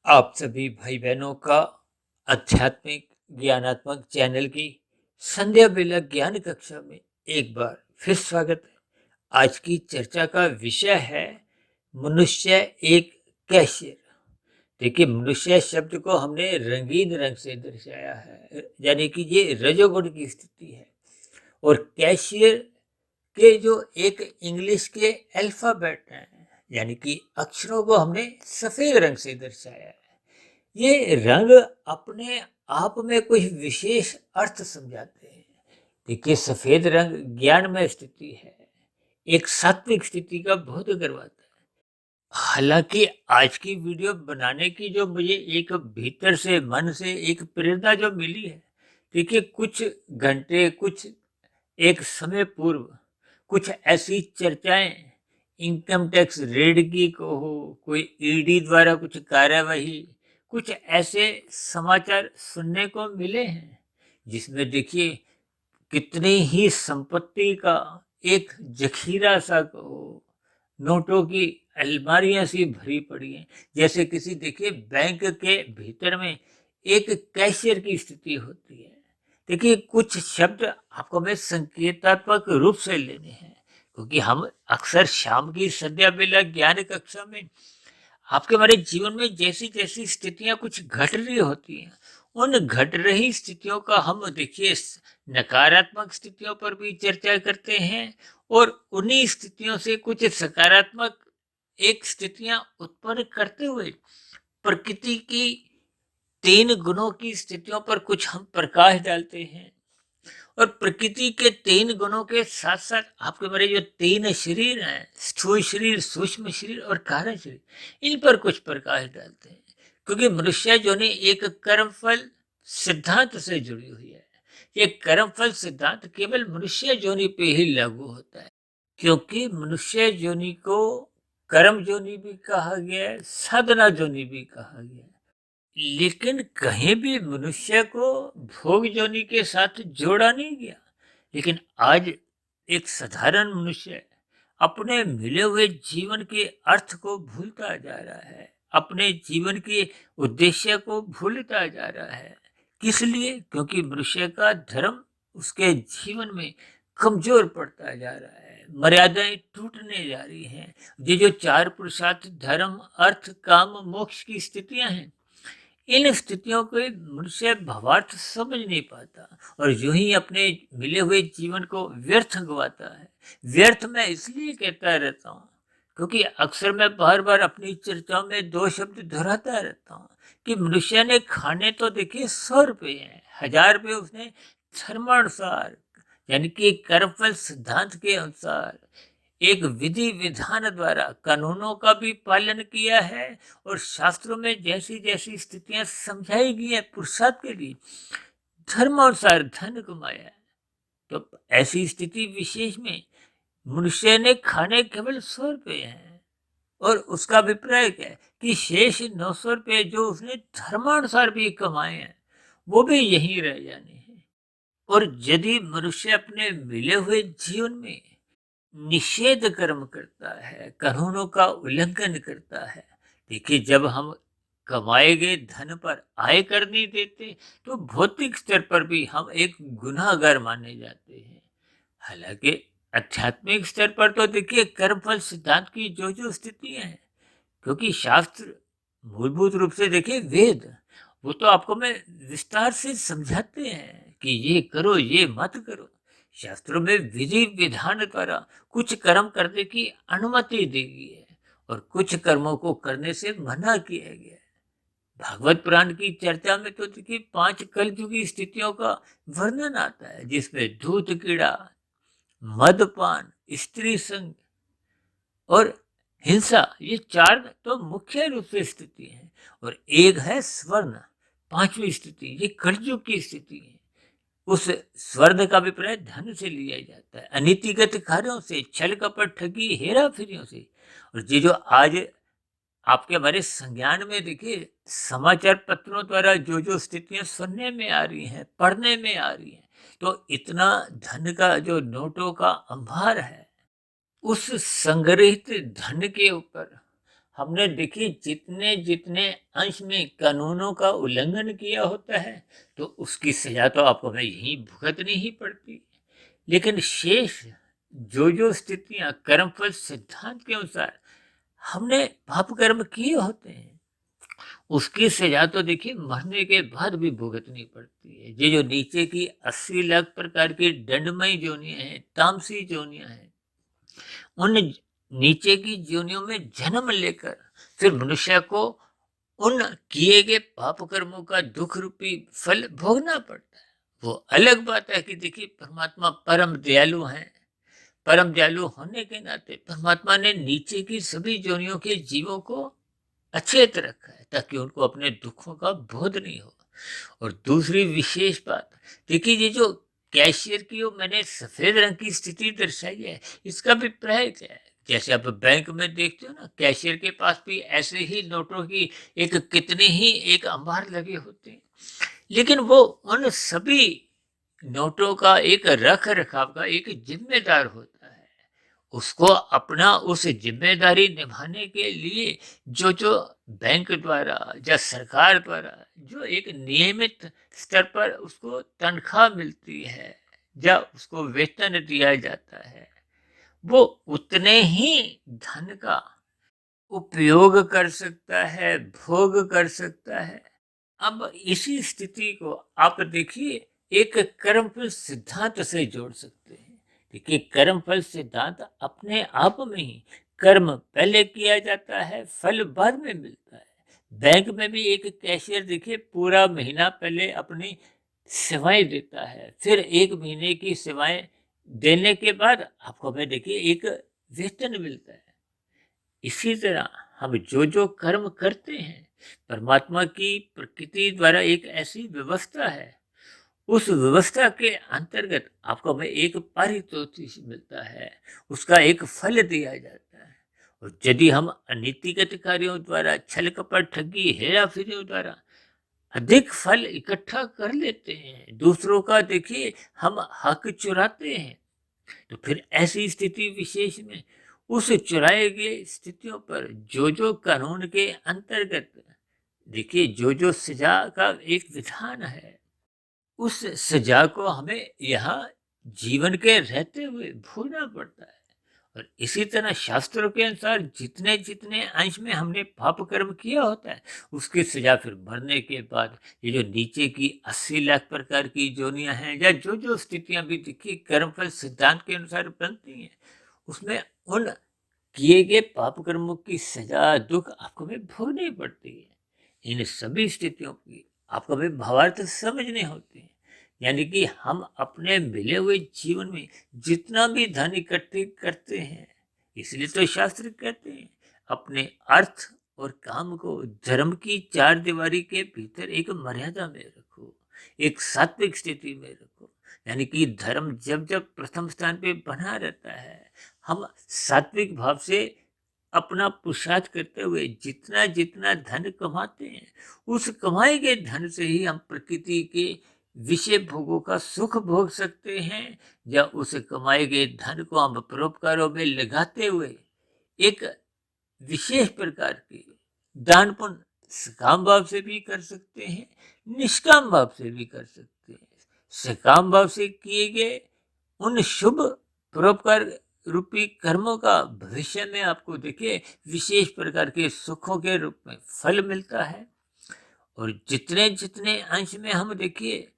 आप सभी भाई बहनों का आध्यात्मिक ज्ञानात्मक चैनल की संध्या बेला ज्ञान कक्षा में एक बार फिर स्वागत है। आज की चर्चा का विषय है मनुष्य एक कैशियर। देखिए, मनुष्य शब्द को हमने रंगीन रंग से दर्शाया है, यानी कि ये रजोगुण की स्थिति है। और कैशियर के जो एक इंग्लिश के अल्फाबेट हैं, यानी कि अक्षरों को हमने सफेद रंग से दर्शाया है। ये रंग अपने आप में कुछ विशेष अर्थ समझाते हैं। देखिए, सफेद रंग ज्ञानमय स्थिति है, एक सात्विक स्थिति का बोध करवाता है। हालांकि आज की वीडियो बनाने की जो मुझे एक भीतर से मन से एक प्रेरणा जो मिली है, देखिए कुछ घंटे कुछ एक समय पूर्व कुछ ऐसी चर्चाएं इनकम टैक्स रेड की को हो, कोई ईडी द्वारा कुछ कार्यवाही, कुछ ऐसे समाचार सुनने को मिले हैं जिसमें देखिए कितनी ही संपत्ति का एक जखीरा सा कहो, नोटों की अलमारियां सी भरी पड़ी हैं। जैसे किसी देखिए बैंक के भीतर में एक कैशियर की स्थिति होती है। देखिए, कुछ शब्द आपको मैं संकेतात्मक रूप से लेने हैं, क्योंकि हम अक्सर शाम की संध्या बेला ज्ञान कक्षा में आपके हमारे जीवन में जैसी जैसी स्थितियां कुछ घट रही होती हैं, उन घट रही स्थितियों का हम देखिए नकारात्मक स्थितियों पर भी चर्चा करते हैं, और उन्हीं स्थितियों से कुछ सकारात्मक एक स्थितियां उत्पन्न करते हुए प्रकृति की 3 गुणों की स्थितियों पर कुछ हम प्रकाश डालते हैं। और प्रकृति के 3 गुणों के साथ साथ आपके मेरे जो 3 शरीर हैं, स्थूल शरीर, सूक्ष्म शरीर और कारण शरीर, इन पर कुछ प्रकाश डालते हैं। क्योंकि मनुष्य जो ने एक कर्मफल सिद्धांत से जुड़ी हुई है। ये कर्मफल सिद्धांत केवल मनुष्य जोनि पे ही लागू होता है, क्योंकि मनुष्य जोनि को कर्म जोनि भी कहा गया है, साधना जोनि भी कहा गया है। लेकिन कहीं भी मनुष्य को भोग योनि के साथ जोड़ा नहीं गया। लेकिन आज एक साधारण मनुष्य अपने मिले हुए जीवन के अर्थ को भूलता जा रहा है, अपने जीवन के उद्देश्य को भूलता जा रहा है। किस लिए? क्योंकि मनुष्य का धर्म उसके जीवन में कमजोर पड़ता जा रहा है, मर्यादाएं टूटने जा रही हैं। ये जो 4 पुरुषार्थ धर्म अर्थ काम मोक्ष की स्थितियां हैं, इन स्थितियों को मनुष्य भावार्थ समझ नहीं पाता, और यूं ही अपने मिले हुए जीवन को व्यर्थ गवाता है। व्यर्थ मैं इसलिए कहता रहता हूँ क्योंकि अक्सर मैं बार बार अपनी चर्चाओं में 2 शब्द दोहराता रहता हूँ कि मनुष्य ने खाने तो देखिए 100 रुपये हैं, 1000 रुपये उसने धर्मानुसार, यानी कि कर्मफल सिद्धांत के अनुसार एक विधि विधान द्वारा कानूनों का भी पालन किया है, और शास्त्रों में जैसी जैसी स्थितियां समझाई गई है पुरुषार्थ के लिए धर्मानुसार धन कमाया है। तो ऐसी स्थिति विशेष में मनुष्य ने खाने केवल 100 रुपये हैं, और उसका अभिप्राय क्या है कि शेष 900 रुपये जो उसने धर्मानुसार भी कमाए हैं, वो भी यहीं रह जाने हैं। और यदि मनुष्य अपने मिले हुए जीवन में निषेध कर्म करता है, कानूनों का उल्लंघन करता है, देखिए जब हम कमाए गए धन पर आयकर नहीं देते तो भौतिक स्तर पर भी हम एक गुनाहगार माने जाते हैं। हालांकि आध्यात्मिक स्तर पर तो देखिए कर्मफल सिद्धांत की जो जो स्थितियां हैं, क्योंकि शास्त्र मूलभूत रूप से देखिए वेद, वो तो आपको मैं विस्तार से समझाते हैं कि ये करो ये मत करो। शास्त्रों में विधि विधान द्वारा कुछ कर्म करने की अनुमति दी गई है, और कुछ कर्मों को करने से मना किया गया है। भागवत पुराण की चर्चा में तो देखिए 5 कलयुगी स्थितियों का वर्णन आता है, जिसमें धूत कीड़ा, मदपान, स्त्री संग और हिंसा, ये 4 तो मुख्य रूप से स्थिति है। और एक है स्वर्ण, 5वीं स्थिति, ये कलयुग की स्थिति है। उस स्वर्ण का अभिप्राय धन से लिया जाता है, अनीतिगत कार्यों से, छल कपट ठगी हेरा फेरियों से। और ये जो आज आपके हमारे संज्ञान में देखिए समाचार पत्रों द्वारा जो जो स्थितियां सुनने में आ रही हैं, पढ़ने में आ रही हैं, तो इतना धन का जो नोटों का अंबार है, उस संग्रहित धन के ऊपर हमने देखिए जितने जितने अंश में कानूनों का उल्लंघन किया होता है तो उसकी सजा तो आपको हमें यहीं भुगतनी ही पड़ती है। लेकिन शेष जो जो स्थितियां कर्मफल सिद्धांत के अनुसार हमने पाप कर्म किए होते हैं उसकी सजा तो देखिए मरने के बाद भी भुगतनी पड़ती है। ये जो नीचे की 80 लाख प्रकार की दंडमयी जोनियां हैं, तामसी जोनियां हैं, उन नीचे की जोनियों में जन्म लेकर फिर मनुष्य को उन किए गए पाप कर्मों का दुख रूपी फल भोगना पड़ता है। वो अलग बात है कि देखिए परमात्मा परम दयालु हैं। परम दयालु होने के नाते परमात्मा ने नीचे की सभी जोनियों के जीवों को अचेत रखा है ताकि उनको अपने दुखों का बोध नहीं हो। और दूसरी विशेष बात देखिए ये जो कैशियर की वो मैंने सफेद रंग की स्थिति दर्शाई है इसका अभिप्राय क्या है। जैसे आप बैंक में देखते हो ना कैशियर के पास भी ऐसे ही नोटों की एक कितने ही एक अंबार लगे होते हैं लेकिन वो उन सभी नोटों का एक रख रखाव का एक जिम्मेदार होता है। उसको अपना उस जिम्मेदारी निभाने के लिए जो जो बैंक द्वारा या सरकार द्वारा जो एक नियमित स्तर पर उसको तनख्वाह मिलती है या उसको वेतन दिया जाता है वो उतने ही धन का उपयोग कर सकता है, भोग कर सकता है। अब इसी स्थिति को आप देखिए एक कर्मफल सिद्धांत से जोड़ सकते हैं। देखिए कर्मफल सिद्धांत अपने आप में ही कर्म पहले किया जाता है, फल बाद में मिलता है। बैंक में भी एक कैशियर देखिए पूरा महीना पहले अपनी सेवाएं देता है, फिर 1 महीने की सेवाएं देने के बाद आपको हमें देखिए एक वेतन मिलता है। इसी तरह हम जो जो कर्म करते हैं परमात्मा की प्रकृति द्वारा एक ऐसी व्यवस्था है उस व्यवस्था के अंतर्गत आपको हमें एक पारितोषिक मिलता है, उसका एक फल दिया जाता है। और यदि हम अनीतिगत कार्यों द्वारा छल कपट ठगी हेरा फेरी द्वारा अधिक फल इकट्ठा कर लेते हैं दूसरों का देखिए हम हक चुराते हैं तो फिर ऐसी स्थिति विशेष में उस चुराए गए स्थितियों पर जो जो कानून के अंतर्गत देखिए जो जो सजा का एक विधान है उस सजा को हमें यहाँ जीवन के रहते हुए भोगना पड़ता है। और इसी तरह शास्त्रों के अनुसार जितने जितने अंश में हमने पाप कर्म किया होता है उसकी सजा फिर मरने के बाद ये जो नीचे की 80 लाख प्रकार की जोनियां हैं या जो जो स्थितियां भी दिखी कर्मफल सिद्धांत के अनुसार बनती हैं उसमें उन किए गए पाप कर्मों की सजा दुख आपको हमें भोगनी पड़ती है। इन सभी स्थितियों की आपको हमें भावार्थ समझने होते हैं। यानी कि हम अपने मिले हुए जीवन में जितना भी धन इकट्ठे करते हैं इसलिए तो शास्त्र कहते हैं अपने अर्थ और काम को धर्म की 4 दीवारी के भीतर एक मर्यादा में रखो, एक सात्विक स्थिति में रखो। यानी कि धर्म जब जब प्रथम स्थान पे बना रहता है हम सात्विक भाव से अपना पुरुषार्थ करते हुए जितना जितना धन कमाते हैं उस कमाए गए धन से ही हम प्रकृति के विषय भोगों का सुख भोग सकते हैं या उस कमाए गए धन को हम परोपकारों में लगाते हुए एक विशेष प्रकार के दान पुण्य सकाम भाव से भी कर सकते हैं, निष्काम भाव से भी कर सकते हैं। सकाम भाव से किए गए उन शुभ परोपकार रूपी कर्मों का भविष्य में आपको देखिए विशेष प्रकार के सुखों के रूप में फल मिलता है। और जितने जितने अंश में हम देखिए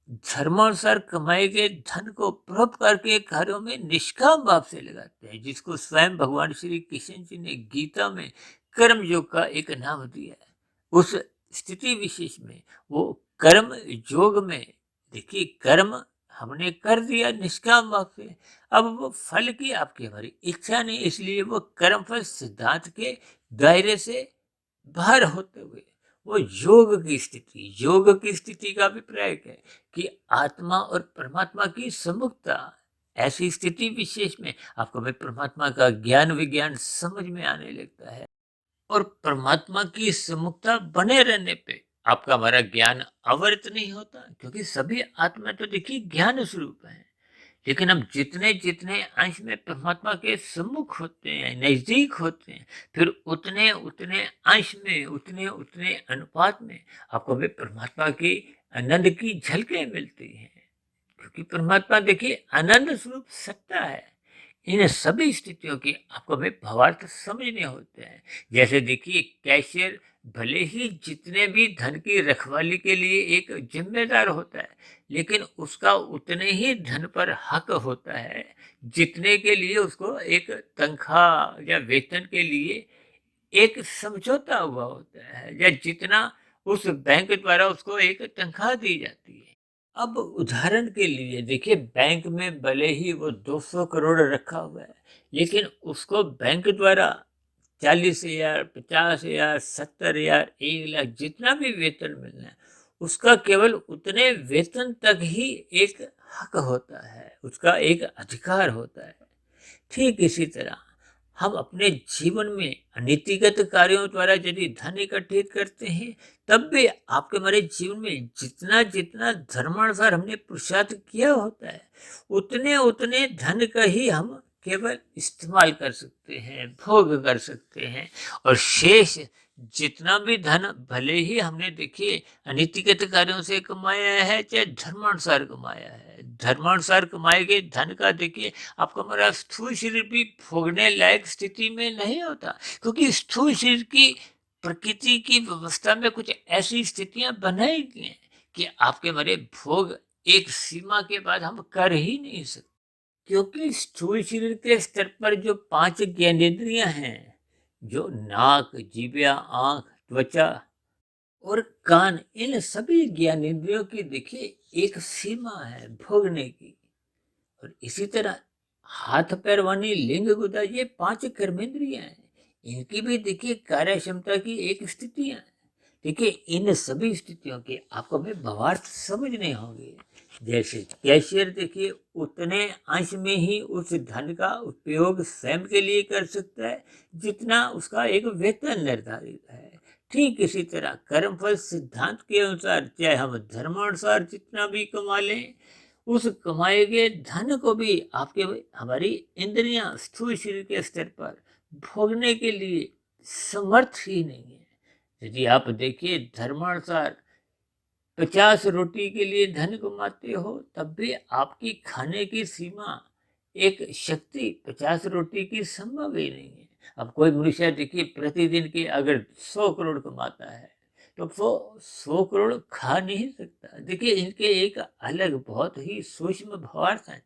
धर्मानुसार कमाए गए धन को परोपकार के कार्यों में निष्काम भाव से लगाते हैं जिसको स्वयं भगवान श्री कृष्ण जी ने गीता में कर्म योग का एक नाम दिया है। उस स्थिति विशेष में वो कर्म योग में देखिए कर्म हमने कर दिया निष्काम भाव से, अब वो फल की आपकी हमारी इच्छा नहीं इसलिए वो कर्म फल सिद्धांत के दायरे से बाहर होते हुए वो योग की स्थिति का अभिप्राय है कि आत्मा और परमात्मा की सम्मुखता। ऐसी स्थिति विशेष में आपको हमें परमात्मा का ज्ञान विज्ञान समझ में आने लगता है और परमात्मा की सम्मुखता बने रहने पे आपका हमारा ज्ञान अवर्त नहीं होता क्योंकि सभी आत्मा तो देखिए ज्ञान स्वरूप है। लेकिन हम जितने जितने अंश में परमात्मा के सम्मुख होते हैं, नजदीक होते हैं, फिर उतने उतने अंश में, उतने उतने अनुपात में आपको भी परमात्मा की आनंद की झलकें मिलती हैं। क्योंकि परमात्मा देखिए आनंद स्वरूप सत्ता है। इन सभी स्थितियों की आपको हमें भावार्थ समझने होते हैं। जैसे देखिए कैशियर भले ही जितने भी धन की रखवाली के लिए एक जिम्मेदार होता है, लेकिन उसका उतने ही धन पर हक होता है जितने के लिए उसको एक तनख्वाह या वेतन के लिए एक समझौता हुआ होता है, या जितना उस बैंक द्वारा उसको एक तनख्वाह दी जाती है। अब उदाहरण के लिए देखिए बैंक में भले ही वो 200 करोड़ रखा हुआ है, लेकिन उसको बैंक द्वारा 40,000, 50,000, 70,000, 1 लाख जितना भी वेतन मिलना है, उसका केवल उतने वेतन तक ही एक हक होता है, उसका एक अधिकार होता है। ठीक इसी तरह हम अपने जीवन में नीतिगत कार्यों द्वारा यदि धन इकट्ठित करते हैं, तब भी आपके हमारे जीवन में जितना जितना धर्मानुसार हमने पुरुषार्थ किया होता है, उतने उतने धन का ही हम केवल इस्तेमाल कर सकते हैं, भोग कर सकते हैं। और शेष जितना भी धन भले ही हमने देखिए अनीतिगत कार्यों से कमाया है, चाहे धर्मानुसार कमाया है, धर्मानुसार कमाए गए धन का देखिए आपका हमारा स्थूल शरीर भी भोगने लायक स्थिति में नहीं होता, क्योंकि स्थूल शरीर की प्रकृति की व्यवस्था में कुछ ऐसी स्थितियां बनाई गई हैं कि आपके हमारे भोग एक सीमा के बाद हम कर ही नहीं सकते। क्योंकि स्थूल शरीर के स्तर पर जो 5 ज्ञानेंद्रियां हैं, जो नाक, जीभा, आंख, त्वचा और कान, इन सभी ज्ञानेंद्रियों की देखिए एक सीमा है भोगने की। और इसी तरह हाथ पैर वाणी लिंग गुदा, ये 5 कर्मेंद्रियां हैं, इनकी भी देखिए कार्य क्षमता की एक स्थितियां हैं। देखिए इन सभी स्थितियों के आपको हमें भावार्थ समझने होंगे। जैसे कैशियर देखिए उतने अंश में ही उस धन का उपयोग स्वयं के लिए कर सकता है जितना उसका एक वेतन निर्धारित है। ठीक इसी तरह कर्मफल सिद्धांत के अनुसार चाहे हम धर्मानुसार जितना भी कमा लें, उस कमाए गए धन को भी आपके हमारी इंद्रियां स्थूल शरीर के स्तर पर भोगने के लिए समर्थ ही नहीं है। यदि आप देखिए धर्मानुसार 50 रोटी के लिए धन कमाते हो, तब भी आपकी खाने की सीमा एक शक्ति 50 रोटी की संभव ही नहीं है। अब कोई मनुष्य देखिए प्रतिदिन के अगर 100 करोड़ कमाता है, तो वो 100 करोड़ खा नहीं सकता। देखिए इनके एक अलग बहुत ही सूक्ष्म भावार्थ हैं।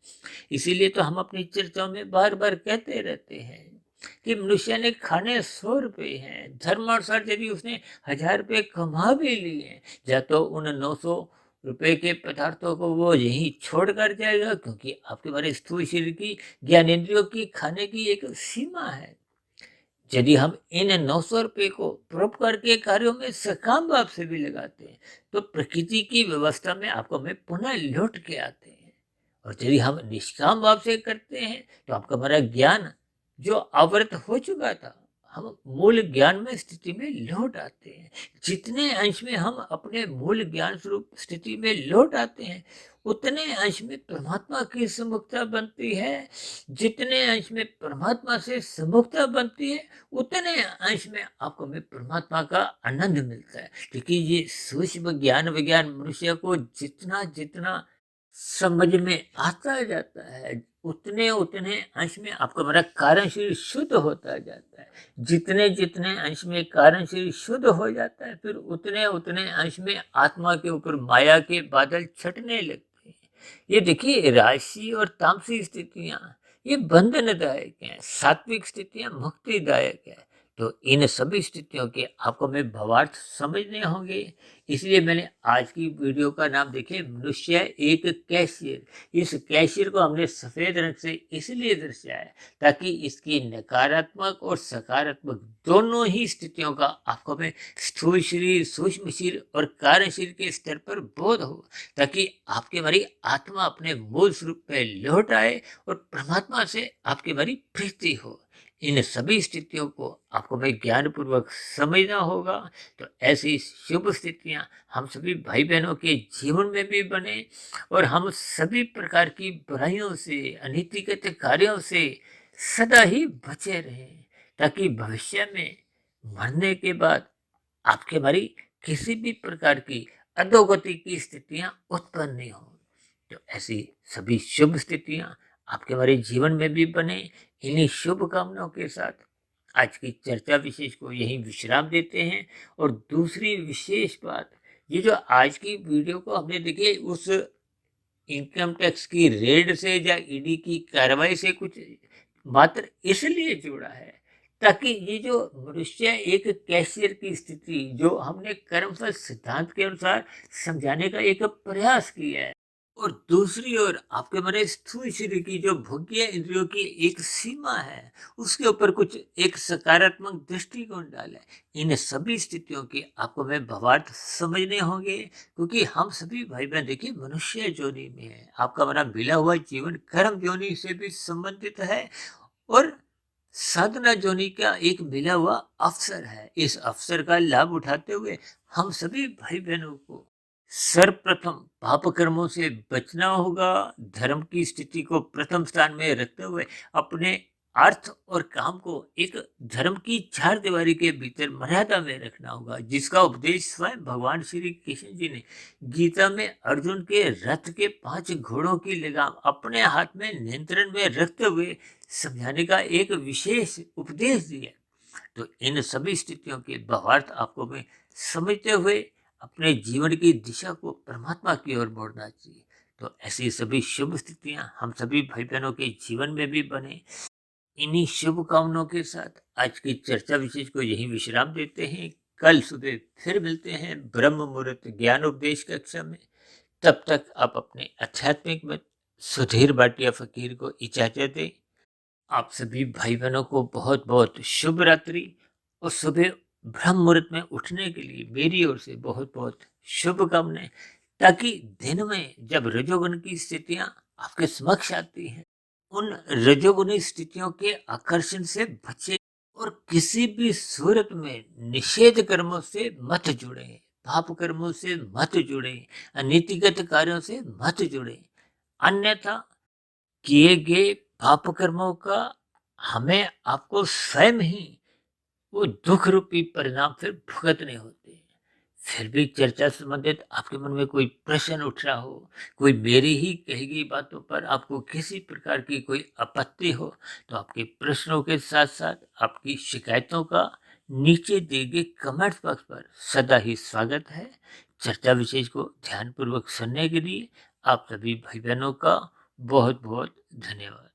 इसीलिए तो हम अपनी चर्चाओं में बार बार कहते रहते हैं कि मनुष्य ने खाने 100 रुपये हैं, धर्मानुसार यदि उसने 1000 रुपये कमा भी लिए, या तो उन 900 रुपए के पदार्थों को वो यहीं छोड़ कर जाएगा, क्योंकि आपके हमारे स्थूल शरीर की ज्ञानेंद्रियों की खाने की एक सीमा है। यदि हम इन 900 रुपये को परोपकार के कार्यों में सकाम भाव से भी लगाते हैं, तो प्रकृति की व्यवस्था में आपको हमें पुनः लौट के आते हैं। और यदि हम निष्काम भाव से करते हैं, तो आपका हमारा ज्ञान जो आवृत हो चुका था, हम मूल ज्ञान में स्थिति में लौट आते हैं। जितने अंश में हम अपने मूल ज्ञान स्वरूप स्थिति में लौट आते हैं, उतने अंश में परमात्मा की सम्मुखता बनती है। जितने अंश में परमात्मा से सम्मुखता बनती है, उतने अंश में आपको हमें परमात्मा का आनंद मिलता है। क्योंकि ये सूक्ष्म ज्ञान विज्ञान मनुष्य को जितना जितना समझ में आता जाता है, उतने उतने अंश में आपका हमारा कारण शरीर शुद्ध होता जाता है। जितने जितने अंश में कारण शरीर शुद्ध हो जाता है, फिर उतने उतने अंश में आत्मा के ऊपर माया के बादल छटने लगते हैं। ये देखिए राशि और तामसी स्थितियां ये बंधनदायक हैं, सात्विक स्थितियां मुक्तिदायक है। तो इन सभी स्थितियों के आपको हमें भावार्थ समझने होंगे। इसलिए मैंने आज की वीडियो का नाम देखिए मनुष्य एक कैशियर। इस कैशियर को हमने सफेद रंग से इसलिए दर्शाया है ताकि इसकी नकारात्मक और सकारात्मक दोनों ही स्थितियों का आपको हमें स्थूल शरीर, सूक्ष्म शरीर और कारण शरीर के स्तर पर बोध हो, ताकि आपकी हमारी आत्मा अपने मूल स्वरूप पे लौट आए और परमात्मा से आपकी हमारी प्रीति हो। इन सभी स्थितियों को आपको मैं ज्ञानपूर्वक समझना होगा। तो ऐसी शुभ स्थितियां हम सभी भाई बहनों के जीवन में भी बने और हम सभी प्रकार की बुराइयों से, अनैतिक कार्यों से सदा ही बचे रहें, ताकि भविष्य में मरने के बाद आपके हमारी किसी भी प्रकार की अधोगति की स्थितियां उत्पन्न नहीं हो। तो ऐसी सभी शुभ स्थितियां आपके हमारे जीवन में भी बने। इन्हीं शुभ कामनाओं के साथ आज की चर्चा विशेष को यहीं विश्राम देते हैं। और दूसरी विशेष बात, ये जो आज की वीडियो को हमने देखिए उस इनकम टैक्स की रेड से या ईडी की कार्रवाई से कुछ मात्र इसलिए जोड़ा है ताकि ये जो मनुष्य एक कैशियर की स्थिति जो हमने कर्मफल सिद्धांत के अनुसार समझाने का एक प्रयास किया है, और दूसरी ओर आपके मन स्थूल शरीर की जो भोग्य इंद्रियों की एक सीमा है उसके ऊपर कुछ एक सकारात्मक दृष्टिकोण डाला है। इन सभी स्थितियों के आपको मैं भावार्थ समझने होंगे, क्योंकि हम सभी भाई बहन देखिए मनुष्य जोनि में है। आपका हमारा मिला हुआ जीवन कर्म जोनि से भी संबंधित है और साधना जोनि का एक मिला हुआ अवसर है। इस अवसर का लाभ उठाते हुए हम सभी भाई बहनों को सर्वप्रथम पाप कर्मों से बचना होगा। धर्म की स्थिति को प्रथम स्थान में रखते हुए अपने अर्थ और काम को एक धर्म की चार दीवारी के भीतर मर्यादा में रखना होगा, जिसका उपदेश स्वयं भगवान श्री कृष्ण जी ने गीता में अर्जुन के रथ के 5 घोड़ों की लगाम अपने हाथ में नियंत्रण में रखते हुए समझाने का एक विशेष उपदेश दिया। तो इन सभी स्थितियों के भावार्थ आपको मैं समझते हुए अपने जीवन की दिशा को परमात्मा की ओर मोड़ना चाहिए। तो ऐसी सभी शुभ स्थितियां हम सभी भाई बहनों के जीवन में भी बने। इन्हीं शुभ कामनाओं के साथ आज की चर्चा विशेष को यही विश्राम देते हैं। कल सुबह फिर मिलते हैं ब्रह्म मुहूर्त ज्ञान उपदेश कक्षा में। तब तक आप अपने आध्यात्मिक में सुधीर भाटिया फकीर को इजाजत दें। आप सभी भाई बहनों को बहुत बहुत शुभ रात्रि और सुबह ब्रह्म मुहूर्त में उठने के लिए मेरी ओर से बहुत बहुत शुभकामनाएं, ताकि दिन में जब रजोगुण की स्थितियां आपके समक्ष आती हैं उन रजोगुणी स्थितियों के आकर्षण से बचे और किसी भी सूरत में निषेध कर्मों से मत जुड़े, पाप कर्मों से मत जुड़े, अनीतिगत कार्यों से मत जुड़े। अन्यथा किए गए पाप कर्मों का हमें आपको स्वयं ही वो दुख रूपी परिणाम फिर भुगतने होते हैं। फिर भी चर्चा संबंधित आपके मन में कोई प्रश्न उठ रहा हो, कोई मेरी ही कही गई बातों पर आपको किसी प्रकार की कोई आपत्ति हो, तो आपके प्रश्नों के साथ साथ आपकी शिकायतों का नीचे दिए गए कमेंट बॉक्स पर सदा ही स्वागत है। चर्चा विशेष को ध्यानपूर्वक सुनने के लिए आप सभी भाई बहनों का बहुत बहुत धन्यवाद।